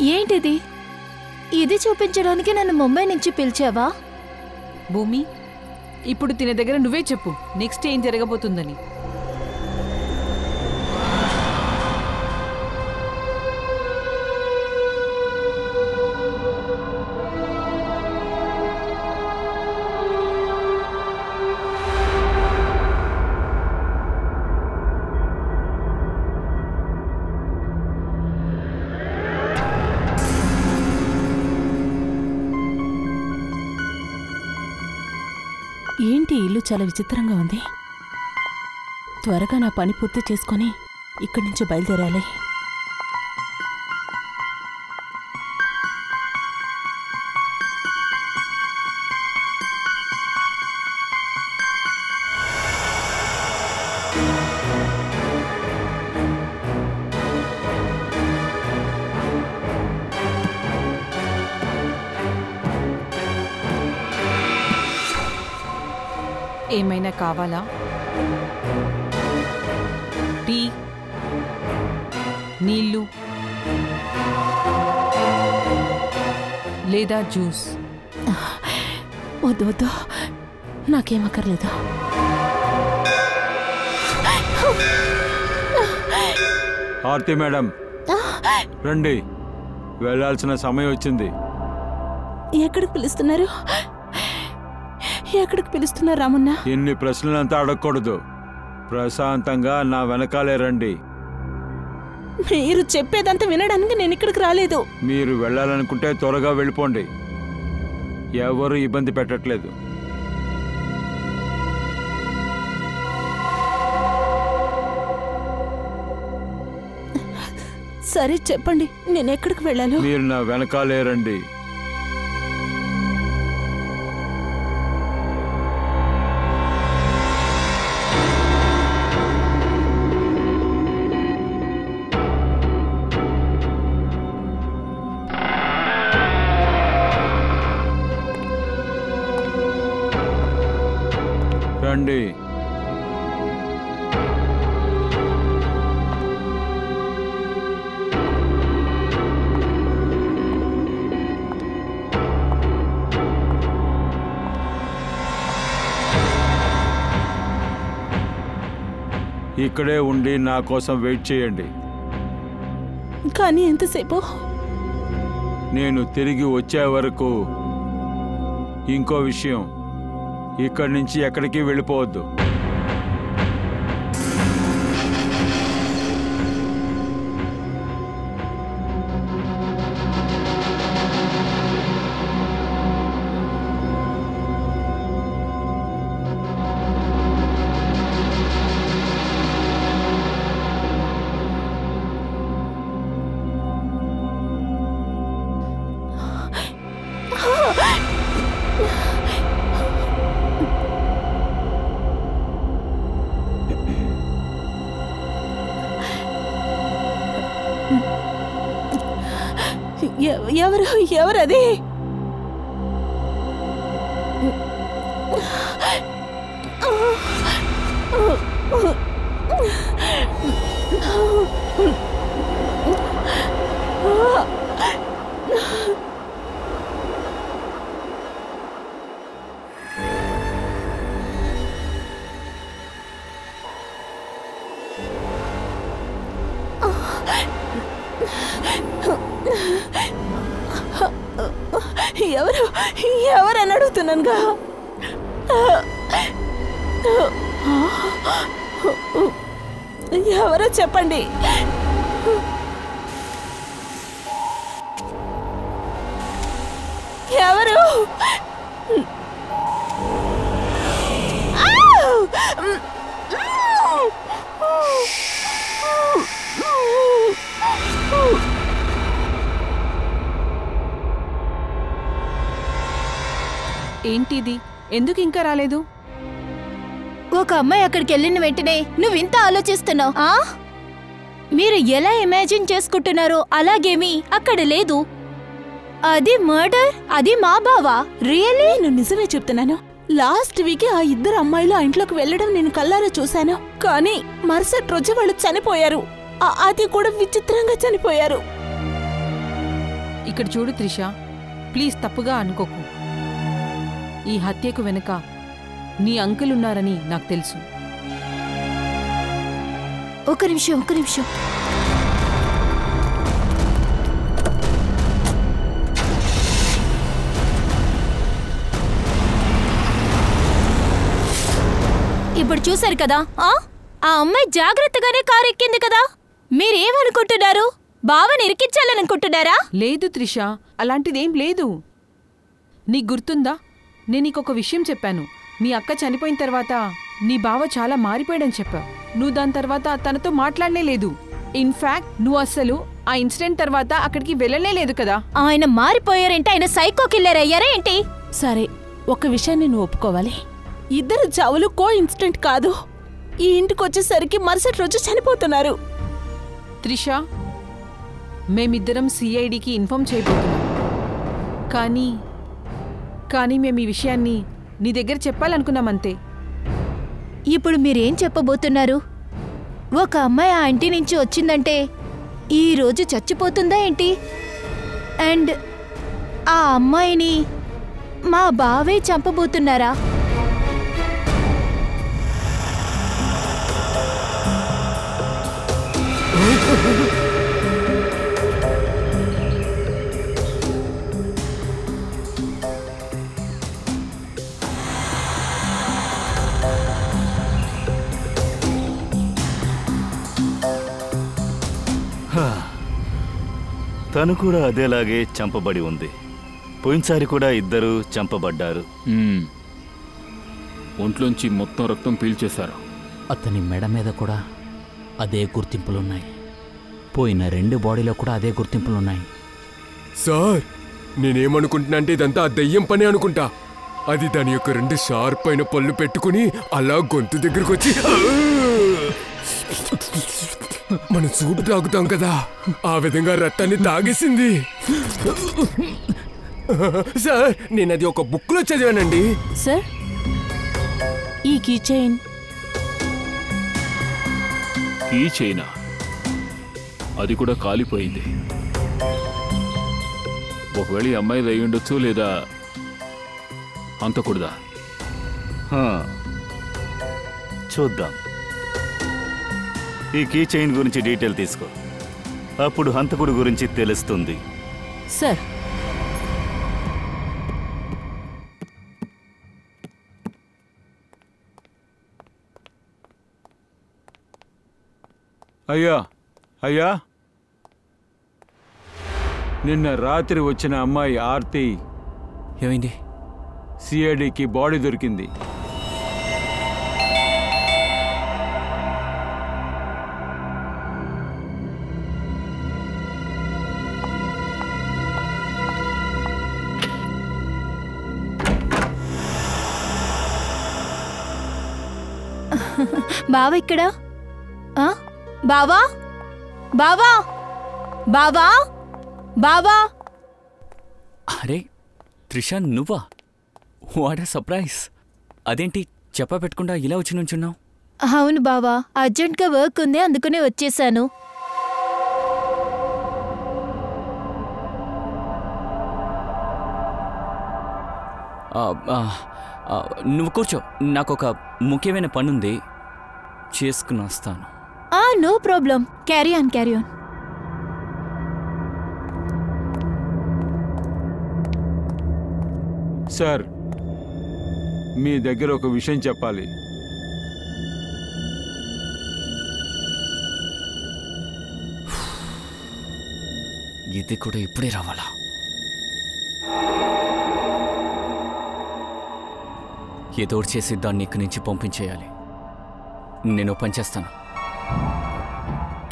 ఏంటిది? ఇది చూపించడానికి నన్ను ముంబై నుంచి పిలిచావా? భూమి, ఇప్పుడు తినే దగ్గర నువ్వే చెప్పు నెక్స్ట్ ఏం జరగబోతుందని. ఏంటి ఇల్లు చాలా విచిత్రంగా ఉంది. త్వరగా నా పని పూర్తి చేసుకొని ఇక్కడి నుంచి బయలుదేరాలి. ఏమైనా కావాలా? టీ, నీళ్ళు లేదా జ్యూస్? వద్దు వద్దు, నాకేమక్కర్లేదు. ఆర్తి మేడం రండి, వెళ్ళాల్సిన సమయం వచ్చింది. ఎక్కడికి పిలుస్తున్నారు? ఎక్కడికి పిలుస్తున్నారు రామన్న? ఇన్ని ప్రశ్నలంతా అడగకూడదు. ప్రశాంతంగా నా వెనకాలే రండి. మీరు చెప్పేదంతా వినడానికి నేను ఇక్కడికి రాలేదు. మీరు వెళ్ళాలనుకుంటే త్వరగా వెళ్ళిపోండి, ఎవరు ఇబ్బంది పెట్టట్లేదు. సరే చెప్పండి, నేను ఎక్కడికి వెళ్ళాను? మీరు నా వెనకాలే రండి. రండి. ఇక్కడే ఉండి నా కోసం వెయిట్ చేయండి. కానీ ఎంతసేపు? నేను తిరిగి వచ్చే వరకు. ఇంకో విషయం, ఇక్కడి నుంచి ఎక్కడికి వెళ్ళిపోవద్దు. ఎవరది? ఎవరని అడుగుతున్నానుగా. ఎవరో చెప్పండి. ఎవరు? ఏంటిది? ఎందుకు ఇంకా రాలేదు? ఒక అమ్మాయి అక్కడికి వెళ్ళిన వెంటనే నువ్వింత ఆలోచిస్తున్నావు. మీరు ఎలా ఇమాజిన్ చేసుకుంటున్నారో అలాగేమీ అక్కడ లేదు. అది మర్డర్. అది మా బావా. రియల్లీ? నేను నిజమే చెప్తున్నాను. లాస్ట్ వీక్ ఆ ఇద్దరు అమ్మాయిలు ఆ ఇంట్లోకి వెళ్ళడం నేను కల్లారా చూశాను. కానీ మరుసటి రోజు వాళ్ళు చనిపోయారు. అది కూడా విచిత్రంగా చనిపోయారు. ఇక్కడ చూడు త్రిష, ప్లీజ్ తప్పుగా అనుకోకు. ఈ హత్యకు వెనుక నీ అంకుల్ ఉన్నారని నాకు తెలుసు. ఒక నిమిషం. ఇప్పుడు చూశారు కదా, ఆ అమ్మాయి జాగ్రత్తగానే కారు ఎక్కింది కదా. మీరేమనుకుంటున్నారు? బావని ఇరికించాలనుకుంటున్నారా? లేదు త్రిష, అలాంటిదేం లేదు. నీకు గుర్తుందా, నేను నీకొక విషయం చెప్పాను. మీ అక్క చనిపోయిన తర్వాత నీ బావ చాలా మారిపోయాడని చెప్పావు. నువ్వు దాని తర్వాత తనతో మాట్లాడనే లేదు. ఇన్ఫాక్ట్ నువ్వు అస్సలు ఆ ఇన్సిడెంట్ తర్వాత అక్కడికి వెళ్ళనే లేదు కదా. ఆయన మారిపోయారంటే ఆయన సైకో కిల్లర్ అయ్యారా ఏంటి? సరే, ఒక విషయాన్ని నువ్వు ఒప్పుకోవాలి. ఇద్దరు చావులు కో ఇన్సిడెంట్ కాదు. ఈ ఇంటికి వచ్చేసరికి మరుసటి రోజు చనిపోతున్నారు. త్రిష, మేమిద్దరం సిఐడికి ఇన్ఫార్మ్ చేయబోతున్నాం. కానీ మేము ఈ విషయాన్ని నీ దగ్గర చెప్పాలనుకున్నామంతే. ఇప్పుడు మీరేం చెప్పబోతున్నారు? ఒక అమ్మాయి ఆ ఇంటి నుంచి వచ్చిందంటే ఈ రోజు చచ్చిపోతుందా ఏంటి? అండ్ ఆ అమ్మాయిని మా బావే చంపబోతున్నారా? తను కూడా అదేలాగే చంపబడి ఉంది. పోయినసారి కూడా ఇద్దరు చంపబడ్డారు. ఒంట్లోంచి మొత్తం రక్తం పీల్చేశారు. అతని మెడ మీద కూడా అదే గుర్తింపులున్నాయి. పోయిన 2 బాడీలో కూడా అదే గుర్తింపులున్నాయి. సార్, నేనేమనుకుంటున్నా అంటే ఇదంతా ఆ దెయ్యం పని అనుకుంటా. అది దాని యొక్క 2 షార్ప్ అయిన పళ్ళు పెట్టుకుని అలా గొంతు దగ్గరకు వచ్చి మనం సూప్ తాగుతాం కదా, ఆ విధంగా రక్తాన్ని తాగేసింది. సార్, నేను అది ఒక బుక్లో చదివానండి. సార్, ఈ కీ చైన్ ఈ చైనా అది కూడా కాలిపోయింది. ఒకవేళ ఈ అమ్మాయిది అయి ఉండొచ్చు, లేదా అంతకూడదా? చూద్దాం. ఈ కీ చైన్ గురించి డీటెయిల్ తీసుకో, అప్పుడు హంతకుడు గురించి తెలుస్తుంది. సార్, అయ్యా, నిన్న రాత్రి వచ్చిన అమ్మాయి ఆర్తి ఏమైంది? సిఐడికి బాడీ దొరికింది. బావ ఇక్కడ? బావా బావా బావా బావా! అరే త్రిష, నువ్వా? What a surprise! అదేంటి చెప్పా పెట్టకుండా ఇలా వచ్చి నుంచున్నావు? అవును బావా, అర్జెంట్గా వర్క్ ఉంది, అందుకనే వచ్చేసాను. నువ్వు కూర్చో, నాకు ఒక ముఖ్యమైన పనుంది, చేసుకుని వస్తాను. No problem, carry on. Sir, మీ దగ్గర ఒక విషయం చెప్పాలి. ఇది కూడా ఇప్పుడే రావాలా? ఏదో చేసి దాన్ని ఇక్కడి నుంచి పంపించేయాలి. నేను పనిచేస్తాను,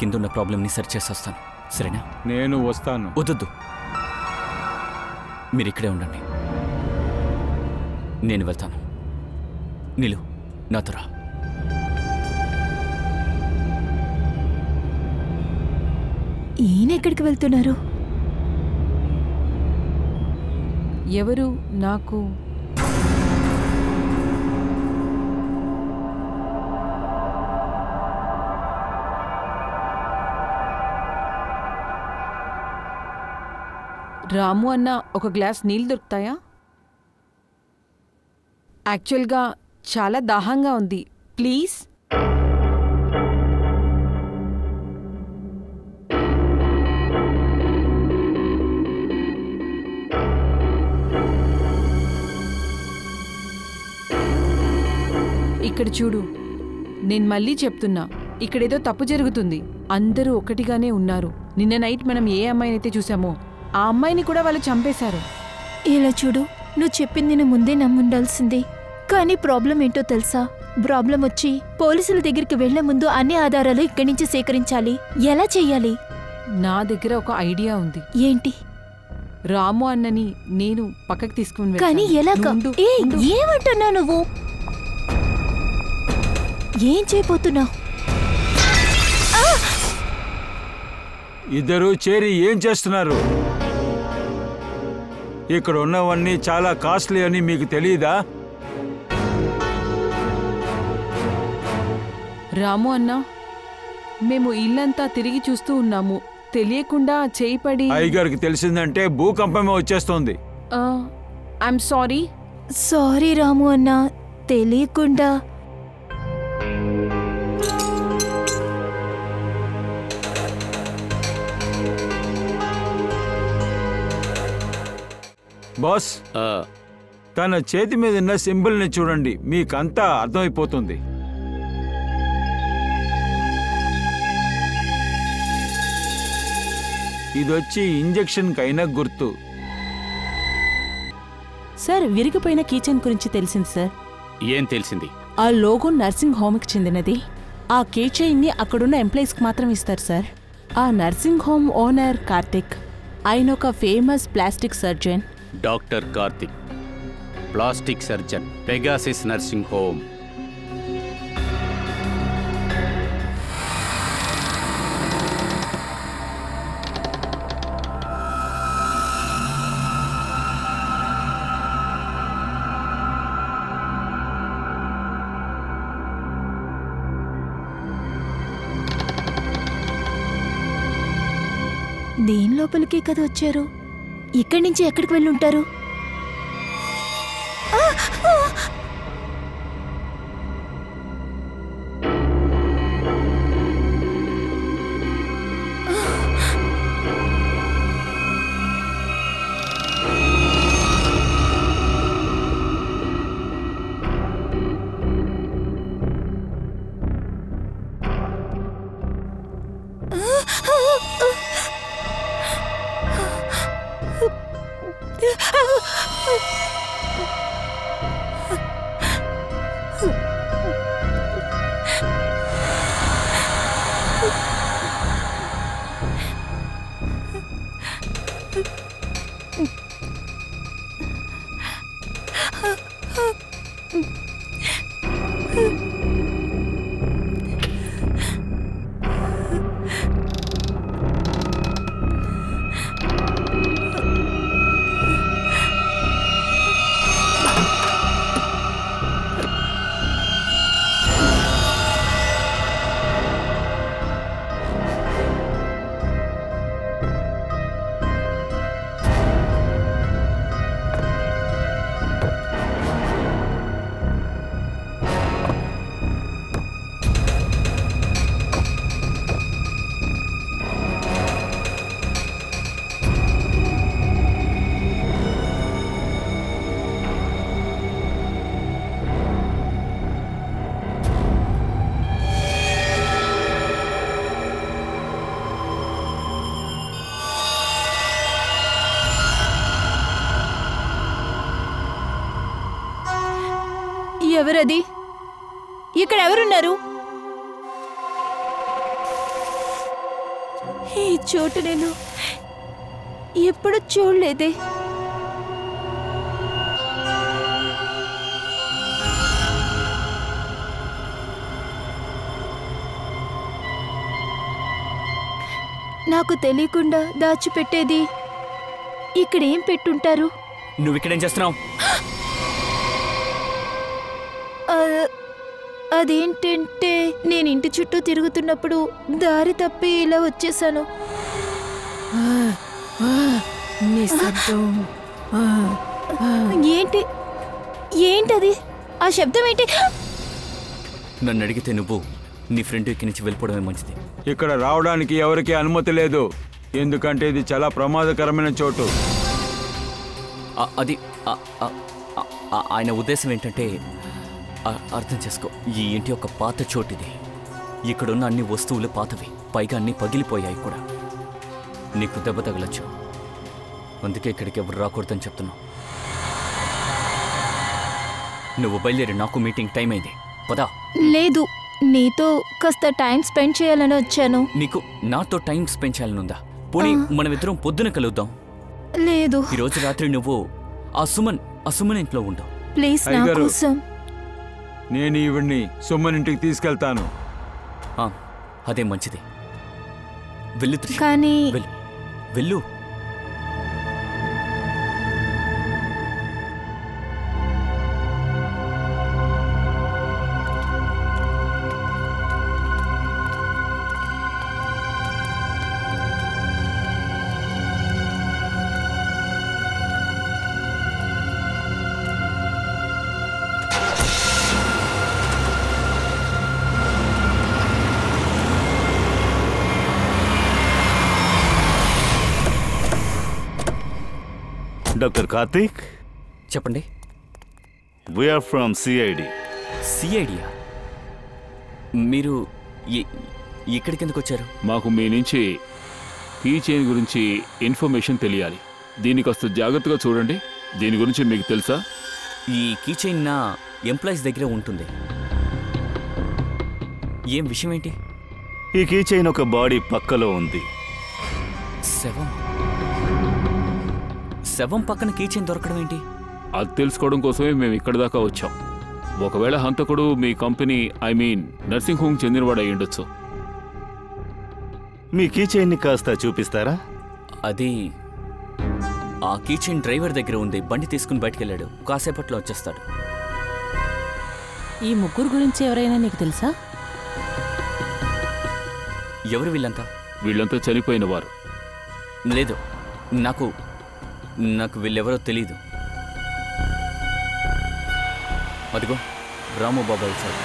కిందున్న ప్రాబ్లంని సరి చేసి వస్తాను, సరేనా? నేను వస్తాను. వద్దు, మీరు ఇక్కడే ఉండండి, నేను వెళ్తాను. నీలు, నాతో రా. ఈయన ఎక్కడికి వెళ్తున్నారు? ఎవరు? నాకు రాము అన్న ఒక గ్లాస్ నీళ్ళు దొరుకుతాయా? యాక్చువల్గా చాలా దాహంగా ఉంది, ప్లీజ్. ఇక్కడ చూడు, నేను మళ్ళీ చెప్తున్నా, ఇక్కడేదో తప్పు జరుగుతుంది. అందరూ ఒకటిగానే ఉన్నారు. నిన్న నైట్ మనం ఏ అమ్మాయినైతే చూసామో ఆ అమ్మాయిని కూడా వాళ్ళు చంపేశారు. ఇలా చూడు, నువ్వు చెప్పింది నేను ముందే నమ్ముండాల్సింది. కానీ ప్రాబ్లం ఏంటో తెలుసా? ప్రాబ్లం వచ్చి పోలీసుల దగ్గరికి వెళ్లే ముందు అన్ని ఆధారాలు ఇక్కడి నుంచి సేకరించాలి. ఎలా చెయ్యాలి? నా దగ్గర ఒక ఐడియా ఉంది. ఏంటి? రాము అన్నని నేను పక్కకి తీసుకుని కానీ ఎలాగా? ఏమంటున్నావు నువ్వు? ఏం చేయబోతున్నావు? ఇద్దరు చేరి ఏం చేస్తున్నారు? ఇక్కడ ఉన్నవన్నీ చాలా కాస్ట్లీ అని మీకు తెలియదా? రాము అన్న, మేము ఇల్లంతా తిరిగి చూస్తూ ఉన్నాము. తెలియకుండా చేయిపడి అయ్యగారికి తెలిసిందంటే భూకంపమే వచ్చేస్తోంది. I'm sorry. సారీ రాము అన్న, తెలియకుండా. బాస్, తన చేతి మీద ఉన్న సింబల్ని చూడండి, మీకంతా అర్థమైపోతుంది. ఇదొచ్చి ఇంజెక్షన్కైనా గుర్తు. సార్, విరిగిపోయిన కీచెన్ గురించి తెలిసింది సార్. ఏం తెలిసింది? ఆ లోగో నర్సింగ్ హోమ్కి చెందినది. ఆ కీచైన్ని అక్కడున్న ఎంప్లాయీస్కి మాత్రం ఇస్తారు సార్. ఆ నర్సింగ్ హోమ్ ఓనర్ కార్తిక్, ఆయన ఒక famous plastic surgeon. Doctor Karthik, plastic surgeon, Pegasus nursing home. దేని లోపలికి కదా వచ్చారు? ఇక్కడి నుంచి ఎక్కడికి వెళ్ళి ఉంటారు? ఎవరది? ఇక్కడ ఎవరున్నారు? ఈ చోటు నేను ఎప్పుడు చూడలేదే. నాకు తెలియకుండా దాచిపెట్టేది ఇక్కడేం పెట్టుంటారు? నువ్విక్కడేం చేస్తున్నావు? అదేంటంటే నేను ఇంటి చుట్టూ తిరుగుతున్నప్పుడు దారి తప్పి ఇలా వచ్చేసాను. నీ శబ్దం ఏంటి ఏంటది? ఆ శబ్దం ఏంటి? నన్ను అడిగితే నువ్వు నీ ఫ్రెండ్ ఇక్కడి నుంచి వెళ్ళిపోవడమే మంచిది. ఇక్కడ రావడానికి ఎవరికీ అనుమతి లేదు, ఎందుకంటే ఇది చాలా ప్రమాదకరమైన చోటు. అది ఆయన ఉద్దేశం ఏంటంటే అర్థం చేసుకో, ఈ ఇంటి యొక్క పాత చోటిది. ఇక్కడున్న అన్ని వస్తువులు పాతవి, పైగా అన్నీ పగిలిపోయాయి కూడా. నీకు దెబ్బ తగలచ్చు, అందుకే ఇక్కడికి ఎవరు రాకూడదని చెప్తున్నావు. నువ్వు బయలుదేరి, నాకు మీటింగ్ టైం అయింది, పదా. లేదు, నీతో కాస్త టైం స్పెండ్ చేయాలని వచ్చాను. నీకు నాతో టైం స్పెండ్ చేయాలనుందా? పోనీ మనమిద్దరం పొద్దున కలుద్దాం. లేదు, ఈరోజు రాత్రి నువ్వు ఆ సుమన్ ఇంట్లో ఉండవు. ప్లీజ్ నా కోసం. నేను ఈవిడ్ని సుమన్ ఇంటికి తీసుకెళ్తాను. అదే మంచిది. వెళ్ళు త్రిష, కానీ వెళ్ళు. డాక్టర్ కార్తీక్, చెప్పండి. We are from CID. సిఐడియా? మీరు ఇక్కడికి ఎందుకు వచ్చారు? మాకు మీ నుంచి కీ చైన్ గురించి ఇన్ఫర్మేషన్ తెలియాలి. దీన్ని కాస్త జాగ్రత్తగా చూడండి. దీని గురించి మీకు తెలుసా? ఈ కీ చైన్ నా ఎంప్లాయీస్ దగ్గరే ఉంటుంది. ఏం విషయం ఏంటి? ఈ కీ చైన్ ఒక బాడీ పక్కలో ఉంది. శవం పక్కన కీ చైన్ దొరకడం ఏంటి? అది తెలుసుకోవడం కోసమే మేము ఇక్కడి దాకా వచ్చాం. ఒకవేళ హంతకుడు మీ కంపెనీ నర్సింగ్ హోమ్ చెందినవాడు అయి ఉండొచ్చు. మీ కీ చైన్ని కాస్త చూపిస్తారా? అది ఆ కీ చైన్ డ్రైవర్ దగ్గర ఉంది. బండి తీసుకుని బయటకెళ్ళాడు, కాసేపట్లో వచ్చేస్తాడు. ఈ ముగ్గురు గురించి ఎవరైనా నీకు తెలుసా? ఎవరు వీళ్ళంతా? వీళ్ళంతా చనిపోయిన వారు. లేదు, నాకు వీళ్ళెవరో తెలీదు. అదిగో రాము బాబాయ్ సార్.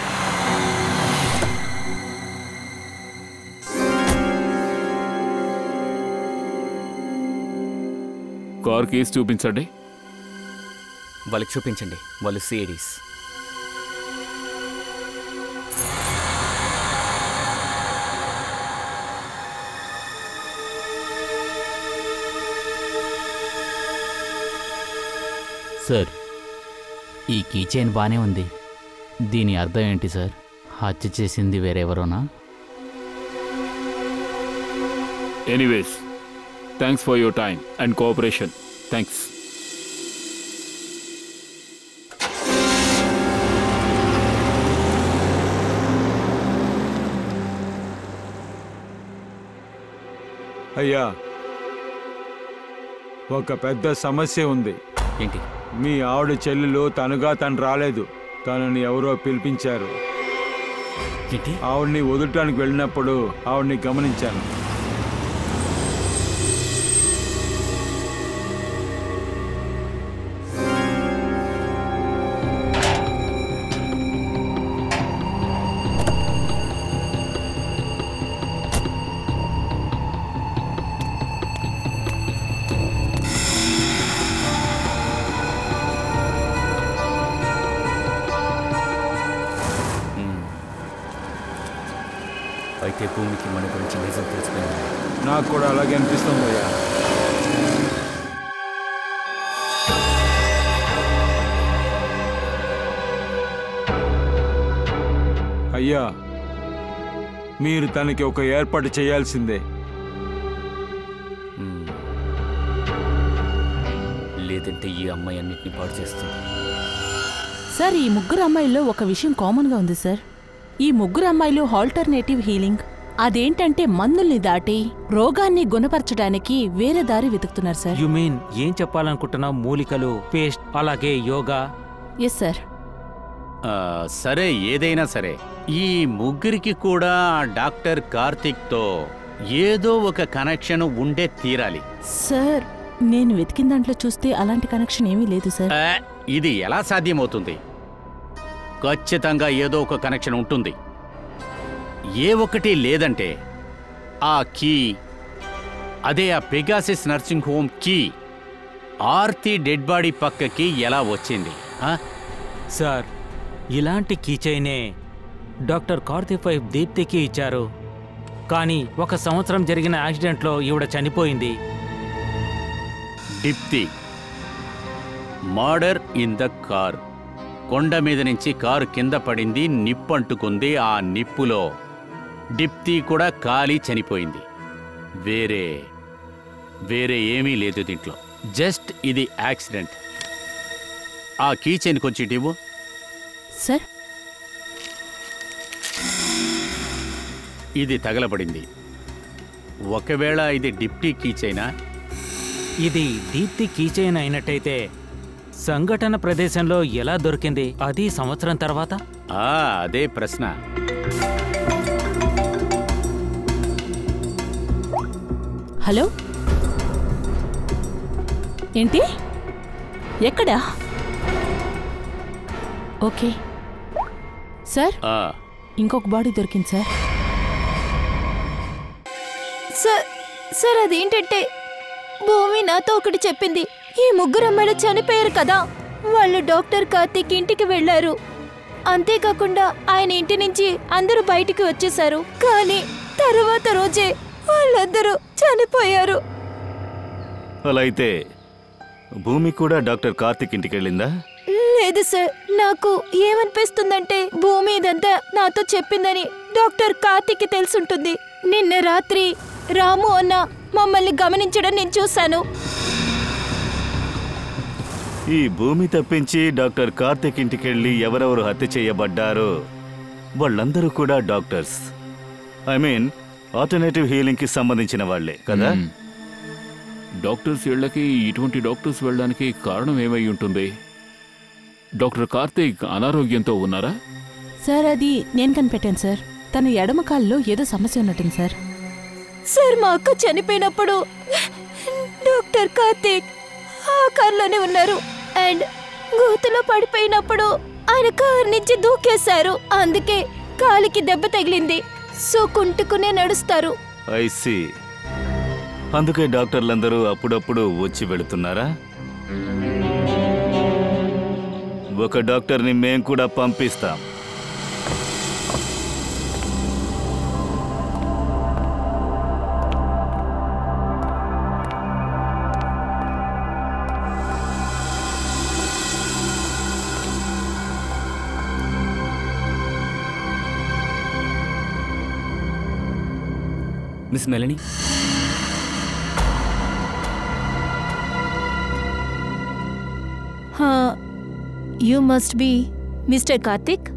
కార్ కేసు చూపించండి. వాళ్ళకి చూపించండి, వాళ్ళు సిఐడీస్. సార్, ఈ కీ చైన్ బాగానే ఉంది. దీని అర్థం ఏంటి సార్? హత్య చేసింది వేరెవరోనా? Anyways, thanks for your time and cooperation. Thanks. అయ్యా, ఒక పెద్ద సమస్య ఉంది. ఏంటి? మీ ఆవిడ చెల్లెలు తను రాలేదు, తనని ఎవరో పిలిపించారు. ఆవిడ్ని వదలటానికి వెళ్ళినప్పుడు ఆవిడ్ని గమనించాను. అయితే భూమికి మన గురించి నిజం తెలిసిపోయింది. నాకు కూడా అలాగే అనిపిస్తుంది అయ్యా. అయ్యా, మీరు తనకి ఒక ఏర్పాటు చేయాల్సిందే. లేదంటే ఈ అమ్మాయి అన్నిటిని పాడు చేస్తుంది. సార్, ఈ ముగ్గురు అమ్మాయిల్లో ఒక విషయం కామన్గా ఉంది సార్. ఈ ముగ్గురు అమ్మాయిలు ఆల్టర్నేటివ్ హీలింగ్, అదేంటంటే మందుల్ని దాటి రోగాన్ని గుణపరచడానికి వేరే దారి వెతుకుతున్నారు సార్. యు మీన్ ఏం చెప్పాలనుకుంటున్నావు? మూలికలు, పేస్ట్, అలాగే యోగా. Yes sir. సరే, ఏదైనా సరే, ఈ ముగ్గురికి కూడా డాక్టర్ కార్తిక్తో ఏదో ఒక కనెక్షన్ ఉండే తీరాలి. సార్, నేను వెతికిన దాంట్లో చూస్తే అలాంటి కనెక్షన్ ఏమీ లేదు సార్. ఇది ఎలా సాధ్యమవుతుంది? ఖచ్చితంగా ఏదో ఒక కనెక్షన్ ఉంటుంది. ఏ ఒక్కటి లేదంటే ఆ కీ, అదే ఆ Pegasus nursing home key Aarti dead body పక్కకి ఎలా వచ్చింది? సార్, ఇలాంటి కీచైనే డాక్టర్ కార్తిక్ వైఫ్ దీప్తికి ఇచ్చారు. కానీ 1 సంవత్సరం జరిగిన యాక్సిడెంట్లో ఈవిడ చనిపోయింది. Deepti murder in the car. కొండ మీద నుంచి కారు కింద పడింది, నిప్పంటుకుంది. ఆ నిప్పులో దీప్తి కూడా కాలి చనిపోయింది. వేరే ఏమీ లేదు దీంట్లో. జస్ట్ ఇది యాక్సిడెంట్. ఆ కీ చైన్ కొంచెం ఇవ్వు సార్. ఇది తగలబడింది. ఒకవేళ ఇది డిప్టీ కీ చైనా? ఇది దీప్తి కీచైన్ అయినట్టయితే సంఘటన ప్రదేశంలో ఎలా దొరికింది? అది సంవత్సరం తర్వాత? అదే ప్రశ్న. హలో, ఏంటి? ఎక్కడా? ఓకే సార్, ఇంకొక బాడీ దొరికింది సార్. సార్ అదేంటంటే భూమి నాతో ఒకటి చెప్పింది. ఈ 3 అమ్మాయిలు చనిపోయారు కదా, వాళ్ళు డాక్టర్ కార్తీక్ ఇంటికి వెళ్లారు. అంతేకాకుండా ఆయన ఇంటి నుంచి అందరూ బయటికి వచ్చేశారు. కానీ తర్వాత రోజే వాళ్ళందరూ చనిపోయారు. అలా అయితే భూమి కూడా డాక్టర్ కార్తీక్ ఇంటికి వెళ్ళిందా? లేదు సార్, నాకు ఏమనిపిస్తుందంటే భూమి ఇదంతా నాతో చెప్పిందని డాక్టర్ కార్తీక్ తెలుసుంటుంది. నిన్న రాత్రి రాము అన్న మమ్మల్ని గమనించడం నేను చూశాను. ఈ భూమి తప్పించి డాక్టర్ కార్తీక్ ఇంటికెళ్ళి ఎవరెవరు హత్య చేయబడ్డారో వాళ్ళందరూ కూడా doctors. I mean alternative healing కి సంబంధించిన వాళ్లే కదా. డాక్టర్స్ ఇళ్లకి ఇటువంటి డాక్టర్స్ వెళ్ళడానికి కారణం ఏమై ఉంటుంది? డాక్టర్ కార్తీక్ అనారోగ్యంతో ఉన్నారా? సార్ అది నేను కనిపెట్టాను సార్. తన ఎడమ కాల్లో ఏదో సమస్య ఉన్నట్టుంది సార్. సార్ మా అక్క చనిపోయినప్పుడు డాక్టర్ కార్తీక్ ఆ కార్లోనే ఉన్నారు. అండ్ గోతులో పడిపోయినప్పుడు ఆయన కారు నుంచి దూకేశారు. అందుకే కాలికి దెబ్బ తగిలింది. సో కుంటుకునే నడుస్తారు. I see. అందుకే డాక్టర్లందరూ అప్పుడప్పుడు వచ్చి వెళుతున్నారా? ఒక డాక్టర్ని మేం కూడా పంపిస్తాం. Miss Melanie, you must be mister Karthik.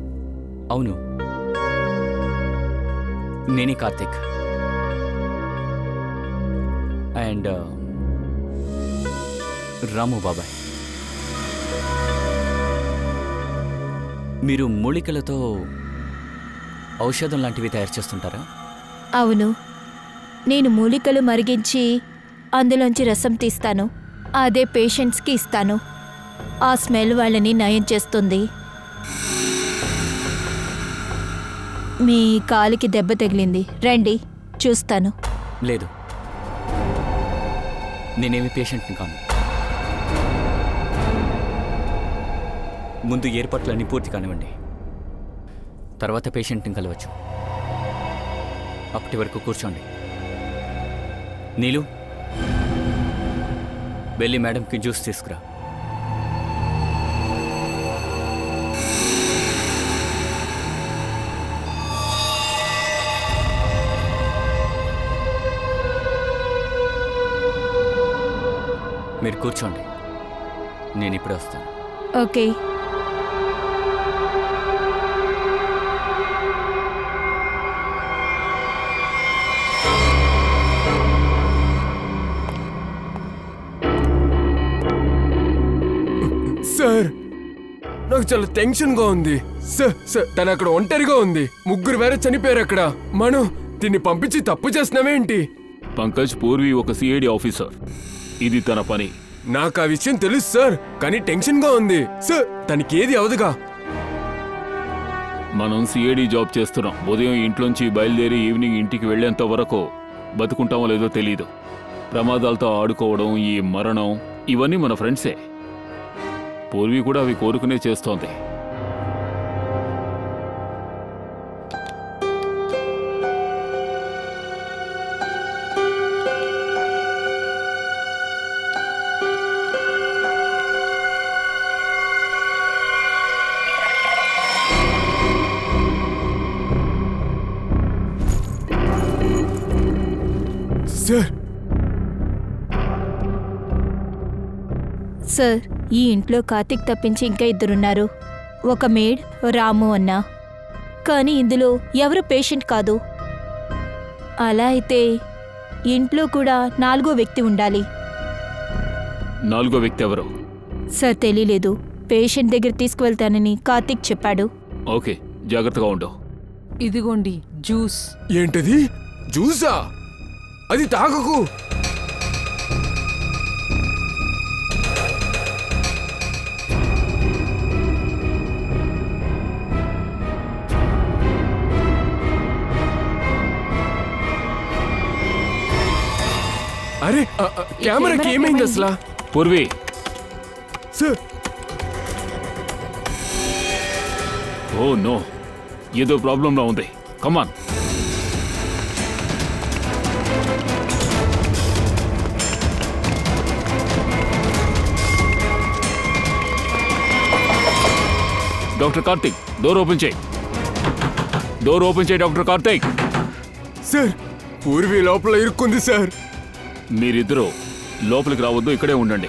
అవును, నేనే కార్తిక్. అండ్ రాము బాబాయ్, మీరు మూలికలతో ఔషధం లాంటివి తయారు చేస్తుంటారా? అవును, నేను మూలికలు మరిగించి అందులోంచి రసం తీస్తాను. అదే పేషెంట్స్కి ఇస్తాను. ఆ స్మెల్ వాళ్ళని నయం చేస్తుంది. మీ కాలికి దెబ్బ తగిలింది, రండి చూస్తాను. లేదు, నేనేమి పేషెంట్ని కాను. ముందు ఏర్పాట్లన్నీ పూర్తి కానివ్వండి, తర్వాత పేషెంట్ని కలవచ్చు. అప్పటి వరకు కూర్చోండి. నీలు, వెళ్ళి మేడంకి జ్యూస్ తీసుకురా. మీరు కూర్చోండి, నేను ఇప్పుడే వస్తాను. ఓకే. సార్, నాకు చాలా టెన్షన్గా ఉంది. సార్ తను అక్కడ ఒంటరిగా ఉంది. 3 వేరే చనిపోయారు అక్కడ. మనం దీన్ని పంపించి తప్పు చేస్తున్నామేంటి? పంకజ్ పూర్వి ఒక సిఐడి ఆఫీసర్. ఇది తన పని. నాకు ఆ విషయం తెలుసు సార్, కానీ టెన్షన్ గా ఉంది సార్. తనకి ఏది అవదుగా. మనం సిఐడి జాబ్ చేస్తున్నాం. ఉదయం ఇంట్లోంచి బయలుదేరి ఈవినింగ్ ఇంటికి వెళ్లేంత వరకు బతుకుంటామో లేదో తెలీదు. ప్రమాదాలతో ఆడుకోవడం, ఈ మరణం, ఇవన్నీ మన ఫ్రెండ్సే. పూర్వీ కూడా అవి కోరుకునే చేస్తోంది. సార్ సార్, ఈ ఇంట్లో కార్తిక్ తప్పించి ఇంకా ఇద్దరున్నారు. ఒక మేడ్, రాము అన్న. కానీ ఇందులో ఎవరు పేషెంట్ కాదు. అలా అయితే ఇంట్లో కూడా 4వ వ్యక్తి ఉండాలి. 4వ వ్యక్తి ఎవరు? సార్ తెలియలేదు. పేషెంట్ దగ్గర తీసుకువెళ్తానని కార్తిక్ చెప్పాడు. ఓకే, జాగ్రత్తగా ఉండు. ఇదిగోండి జ్యూస్. ఏంటది? జ్యూసా? అది తాగకు. అరే కెమెరాకి ఏమైంది అసలు? పూర్వీ సార్. ఓ నో, ఏదో ప్రాబ్లంలో ఉంది. కమాన్. డాక్టర్ కార్తిక్, డోర్ ఓపెన్ చేయి. డోర్ ఓపెన్ చేయి డాక్టర్ కార్తిక్. సార్, పూర్వీ లోపల ఇరుక్కుంది సార్. మీరిద్దరూ లోపలికి రావద్దు, ఇక్కడే ఉండండి.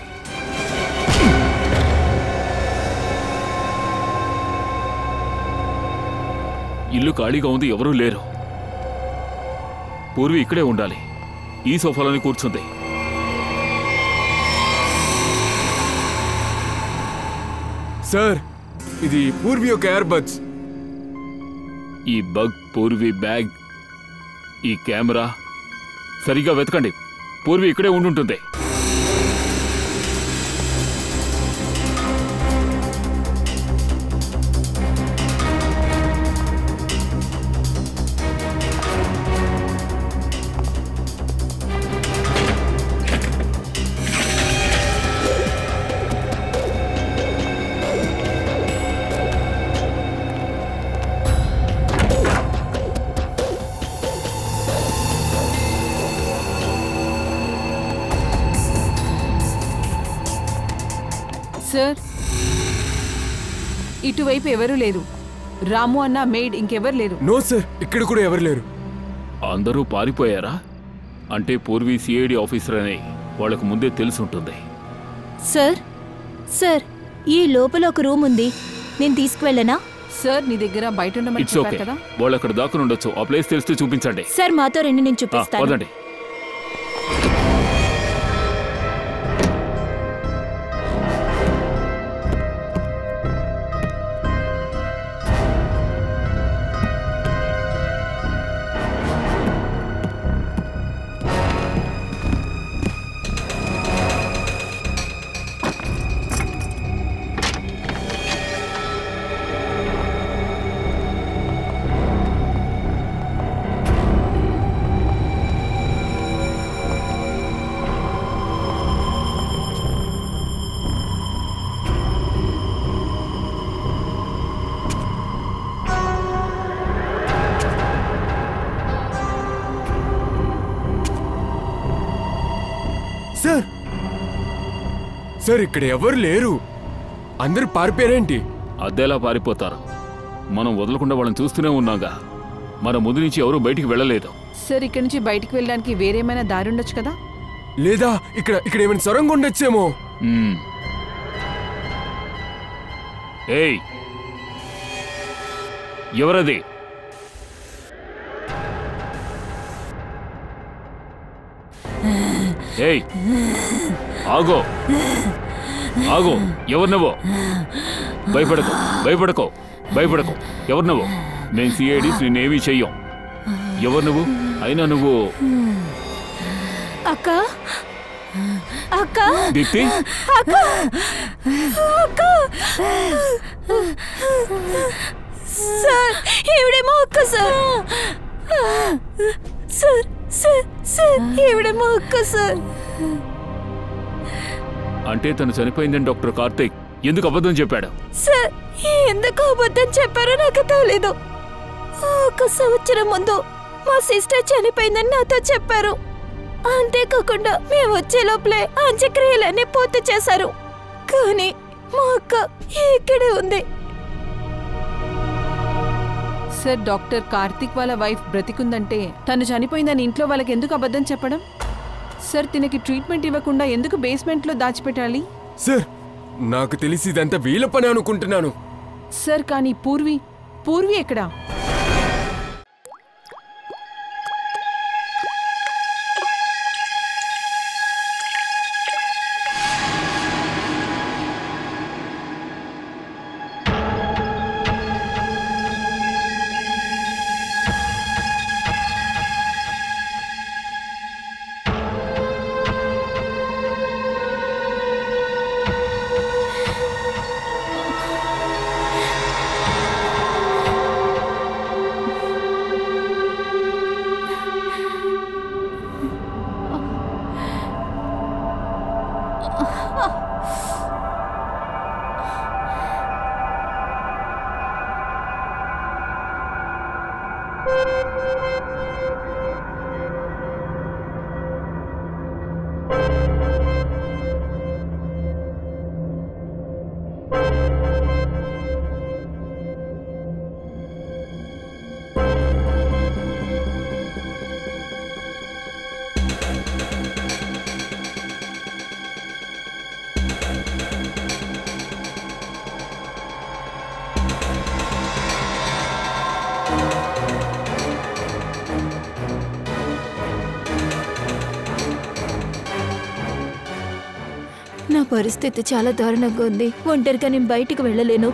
ఇల్లు ఖాళీగా ఉంది, ఎవరూ లేరు. పూర్వీ ఇక్కడే ఉండాలి. ఈ సోఫాలోనే కూర్చుంది. సార్, ఇది పూర్వీ యొక్క ఎయిర్ బడ్స్. ఈ బగ్, పూర్వీ బ్యాగ్, ఈ కెమెరా సరిగా వెతకండి. పూర్వీ ఇక్కడే ఉండుంటుంది. సార్, ఇటువైపు ఎవరూ లేరు. రాము అన్న, మేడ్, ఇంకెవరు లేరు. నో సార్, ఇక్కడ కూడా ఎవరు లేరు. అందరూ పారిపోయారా? అంటే పూర్వీ సిఐడి ఆఫీసర్ అని వాళ్ళకు ముందే తెలుసుంటుంది. సార్, సార్, ఈ లోపల ఒక రూమ్ ఉంది. నేను తీసుకువెళ్ళనా? సార్, నీ దగ్గర బయట ఉండమని ఇట్స్ ఓకే. చెప్పారు కదా. వాళ్ళు అక్కడ దాక్కుని ఉండొచ్చు. ఆ ప్లేస్ తెలిస్తే చూపించండి. సార్, మాతో రండి, నేను చూపిస్తాను. పదండి. సార్, సార్, ఇక్కడ ఎవరు లేరు. అందరూ పారిపోయారేంటి? అద్దెలా పారిపోతారు? మనం వదలకుండా వాళ్ళని చూస్తూనే ఉన్నాగా. మన ముందు నుంచి ఎవరూ బయటికి వెళ్ళలేదు. సార్, ఇక్కడి నుంచి బయటికి వెళ్ళడానికి వేరేమైనా దారి ఉండొచ్చు కదా. లేదా ఇక్కడ ఏమైనా సొరంగం ఉండొచ్చేమో. ఏయ్, ఎవరది? ఏయ్, ఆగో, ఆగో. ఎవరు నువ్వు? భయపడకు, భయపడకు, భయపడకు. ఎవరు నువ్వు? మేము సిఐడీస్, నేనేమీ చెయ్యం. ఎవరు నువ్వు? అయినా నువ్వు అక్క, అక్క దీప్తి అక్క అక్క సార్ ఈవిడేమో అక్క సార్ సార్ సార్ సార్ ఈవిడేమో అక్క సార్. అంటే తను చనిపోయిందని డాక్టర్ కార్తీక్ ఎందుకు అబద్ధం చెప్పాడు? సార్ ఎందుకు అబద్ధం చెప్పారో నాకు తెలీదు. ఒక సంవత్సరం ముందు మా సిస్టర్ చనిపోయిందని నాతో చెప్పారు. అంతేకాకుండా మేము వచ్చే లోపలే అంత్యక్రియలన్నీ పూర్తి చేశారు. కానీ మా అక్క ఇక్కడే ఉంది. సార్ డాక్టర్ కార్తీక్ వాళ్ళ వైఫ్ బ్రతికుందంటే తను చనిపోయిందని ఇంట్లో వాళ్ళకి ఎందుకు అబద్ధం చెప్పడం? సార్ తినకి ట్రీట్మెంట్ ఇవ్వకుండా ఎందుకు బేస్మెంట్లో దాచిపెట్టాలి? సార్ నాకు తెలిసి ఇదంతా వీళ్ళ పని అనుకుంటున్నాను. సార్ కానీ పూర్వి ఎక్కడా? నా పరిస్థితి చాలా దారుణంగా ఉంది. ఒంటరిగా నేను బయటికి వెళ్ళలేను.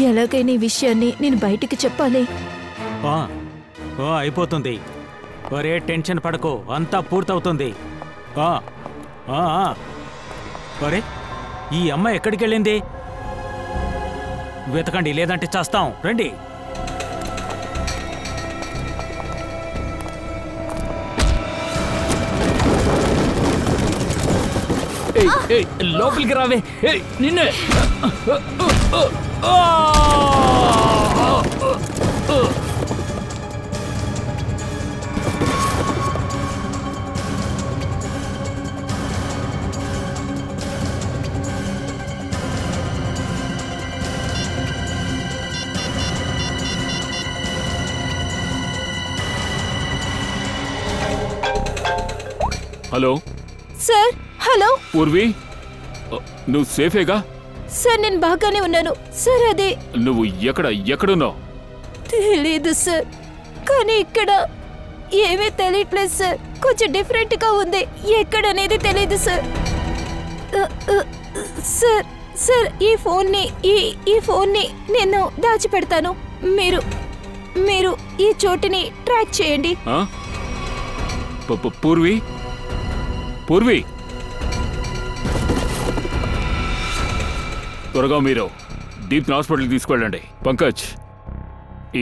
ఎలాగైనా ఈ విషయాన్ని నేను బయటికి చెప్పాలి. అయిపోతుంది. ఒరే టెన్షన్ పడకు, అంతా పూర్తవుతుంది. ఒరే ఈ అమ్మాయి ఎక్కడికి వెళ్ళింది? వెతకండి, లేదంటే చేస్తాం. రండి. లోపలికి రావే. నిన్నే హలో సార్. హలో పూర్వి, నువ్వు సేఫేగా? సార్ నేను బాగానే ఉన్నాను సార్. అదే నువ్వు ఎక్కడున్నావు? తెలీదు సార్, కానీ ఇక్కడ ఏమీ తెలియట్లేదు సార్. కొంచెం డిఫరెంట్గా ఉంది. ఎక్కడనేది తెలీదు సార్. సార్ సార్ ఈ ఫోన్ని నేను దాచిపెడతాను. మీరు ఈ చోటుని ట్రాక్ చేయండి. పూర్వి త్వరగా మీరు దీప్ని హాస్పిటల్కి తీసుకెళ్ళండి. పంకజ్,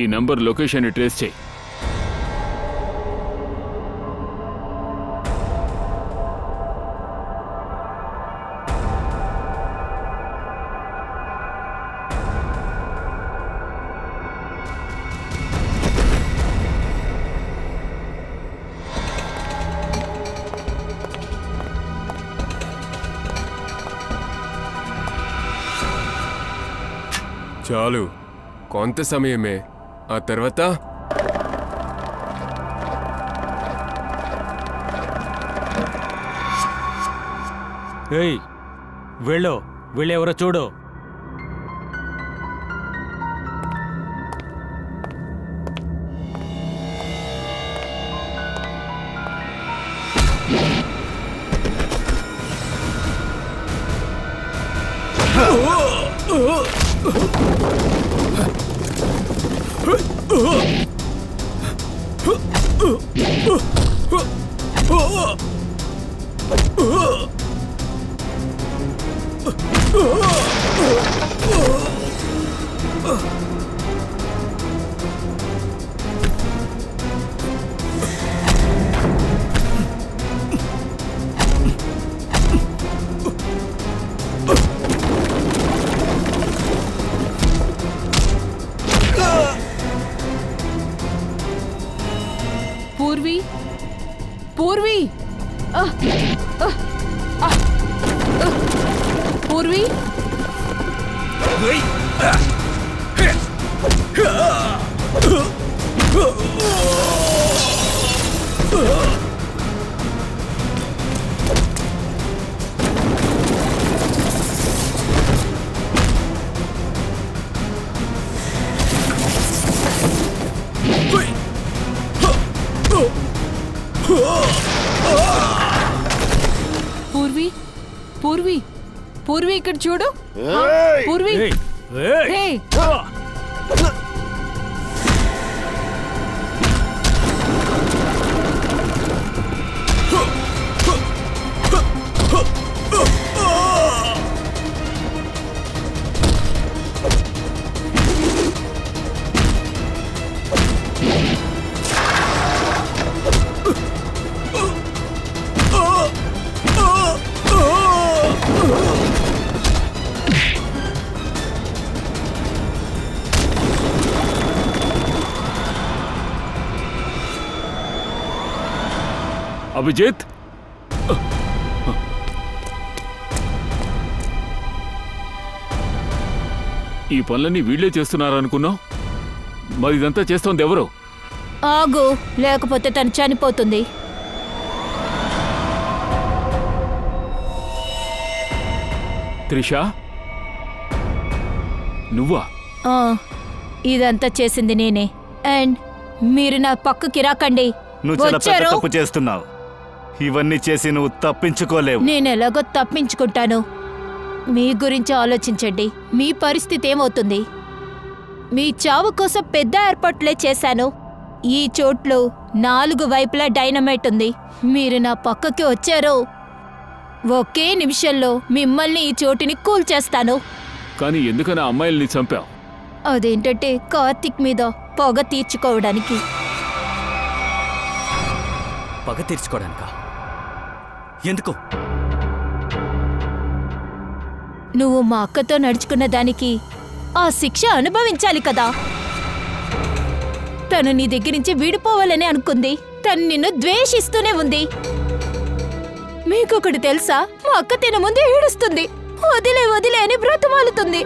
ఈ నంబర్ లొకేషన్ ట్రేస్ చేయి. చాలు, కొంత సమయమే. ఆ తర్వాత వెళ్ళెవరో చూడు. పూర్వి పూర్వి పూర్వి పూర్వి పూర్వి పూర్వి ఇక్కడ చూడు పూర్వి హే అభిజిత్, ఈ పనులన్నీ వీళ్లే చేస్తున్నారనుకున్నావు. మరి ఇదంతా చేస్తోంది ఎవరు? ఆగు, లేకపోతే తను చనిపోతుంది. త్రిష, నువ్వా? ఇదంతా చేసింది నేనే. అండ్ మీరు నా పక్కకి రాకండి. నువ్వు చాలా పెద్ద తప్పు చేస్తున్నావు. ఇవన్నీ చేసి నువ్వు తప్పించుకోలేవు. నేను ఎలాగో తప్పించుకుంటాను. మీ గురించి ఆలోచించండి. మీ పరిస్థితి ఏమవుతుంది? మీ చావు కోసం పెద్ద ఏర్పాట్లే చేశాను. ఈ చోట్లో 4 వైపులా డైనమైట్ ఉంది. మీరు నా పక్కకి వచ్చారో ఒకే నిమిషంలో మిమ్మల్ని ఈ చోటుని కూల్చేస్తాను. కానీ ఎందుకని అమ్మాయిల్ని చంపావు? అదేంటంటే కార్తిక్ మీద పొగ తీర్చుకోవడానికి. పగ తీర్చుకోవడానికా? ఎందుకు? నువ్వు మా అక్కతో నడుచుకున్న దానికి ఆ శిక్ష అనుభవించాలి కదా. తను నీ దగ్గర నుంచి విడిపోవాలని అనుకుంది. తను నిన్ను ద్వేషిస్తూనే ఉంది. మీకొకటి తెలుసా? మా అక్క తిన ముందు ఏడుస్తుంది. వదిలే వదిలే అని బ్రతమాలుతుంది.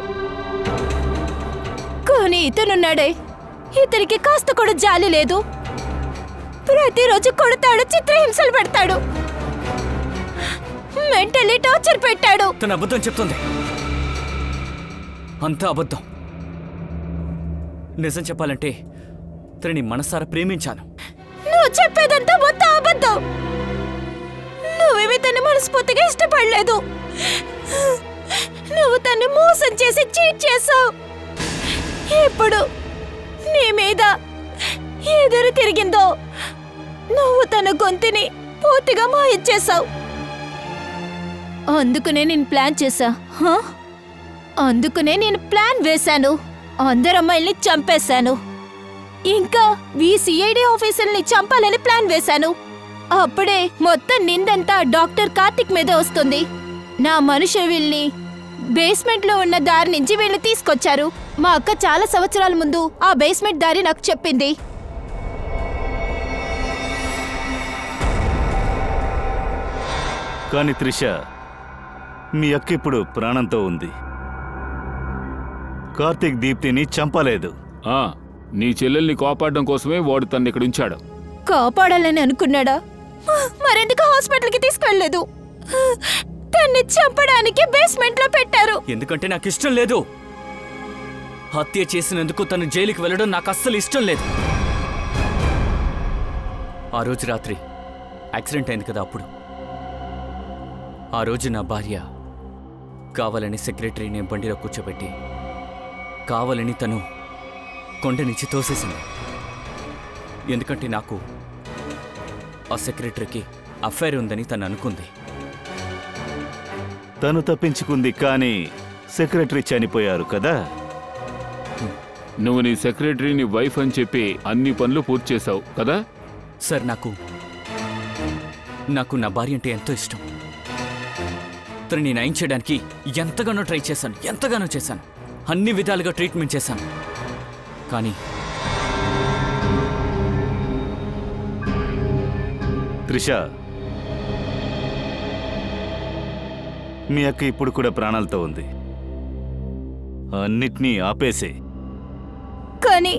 కానీ ఇతనున్నాడే, ఇతనికి కాస్త కూడా జాలి లేదు. ప్రతిరోజు కొడతాడు, చిత్రహింసలు పెడతాడు, మెంటల్లీ టార్చర్ పెట్టాడు. తన అబద్ధం చెప్తుంది. అంతా అబద్ధం. నిజం చెప్పాలంటే తనని మనసారా ప్రేమించాను. నువ్వు చెప్పేదంతా మొత్తం అబద్ధం. నువ్వేమీ తన మనస్ఫూర్తిగా ఇష్టపడలేదు. నువ్వు తను మోసం చేసి చీట్ చేసావు. ఇప్పుడు నీ మీద ఎదురు తిరిగిందో నువ్వు తన గొంతుని పూర్తిగా మాయిచ్చేసావు. అందుకునే నేను ప్లాన్ చేశా. అందుకునే నేను ప్లాన్ వేశాను. అందరు అమ్మాయిల్ని చంపేశాను. ఇంకా సిఐడి ఆఫీసర్ని చంపాలని ప్లాన్ వేశాను. అప్పుడే మొత్తం నిందంతా డాక్టర్ కార్తిక్ మీదే వస్తుంది. నా మనుషులు వీళ్ళని బేస్మెంట్లో ఉన్న దారి నుంచి వీళ్ళు తీసుకొచ్చారు. మా అక్క చాలా సంవత్సరాల ముందు ఆ బేస్మెంట్ దారి నాకు చెప్పింది. కానీ త్రిష, మీ అక్క ఇప్పుడు ప్రాణంతో ఉంది. కార్తిక్ దీప్తిని చంపలేదు. నీ చెల్లెల్ని కాపాడడం కోసమే వాడు తన్ని ఇక్కడ ఉంచాడు. కాపాడాలని అనుకున్నాడా? మరెందుకు హాస్పిటల్కి తీసుకెళ్లలేదు? తన్ని చంపడానికి బేస్మెంట్ లో పెట్టారు. ఎందుకంటే నాకు ఇష్టం లేదు. హత్య చేసినందుకు తను జైలుకి వెళ్ళడం నాకు అస్సలు ఇష్టం లేదు. ఆ రోజు రాత్రి యాక్సిడెంట్ అయింది కదా, అప్పుడు ఆ రోజు నా భార్య కావాలని సెక్రటరీని బండిలో కూర్చోబెట్టి కావాలని తను కొండ నుంచి తోసేసింది. ఎందుకంటే నాకు ఆ సెక్రటరీకి అఫైర్ ఉందని తను అనుకుంది. తను తప్పించుకుంది, కానీ సెక్రటరీ చనిపోయారు కదా. నువ్వు నీ సెక్రటరీ నీ వైఫ్ అని చెప్పి అన్ని పనులు పూర్తి చేశావు కదా. సార్, నాకు నా భార్య అంటే ఎంతో ఇష్టం. తనని నయం చేయడానికి ఎంతగానో ట్రై చేశాను, ఎంతగానో చేశాను, అన్ని విధాలుగా ట్రీట్మెంట్ చేశాను. కానీ త్రిష, మీ అక్క ఇప్పుడు కూడా ప్రాణాలతో ఉంది. అన్నిటినీ ఆపేసే. కానీ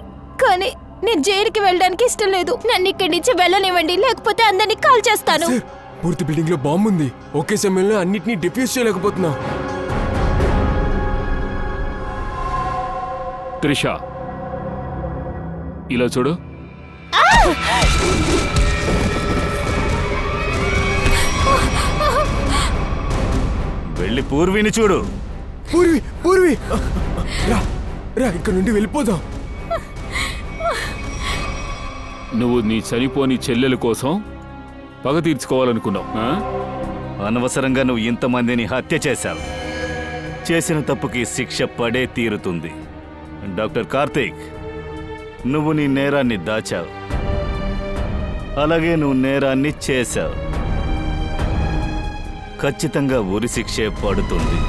నేను జైలుకి వెళ్ళడానికి ఇష్టం లేదు. నన్ను ఇక్కడి నుంచి వెళ్ళనివ్వండి, లేకపోతే అందరినీ కాల్ చేస్తాను. సార్, పూర్తి బిల్డింగ్ లో బాంబు ఉంది. ఒకే సమయంలో అన్నిటినీ డిఫ్యూజ్ చేయలేకపోతున్నా. త్రిష, ఇలా చూడు. వెళ్ళి పూర్విని చూడు. పూర్వి రా, ఇక్కడ నుండి వెళ్ళిపోదాం. నువ్వు నీ చనిపోని చెల్లెల కోసం పగ తీర్చుకోవాలనుకున్నావు. అనవసరంగా నువ్వు ఇంతమందిని హత్య చేశావు. చేసిన తప్పుకి శిక్ష పడే తీరుతుంది. డాక్టర్ కార్తీక్, నువ్వు నీ నేరాన్ని దాచావు, అలాగే నువ్వు నేరాన్ని చేశావు. ఖచ్చితంగా ఉరి శిక్షే పడుతుంది.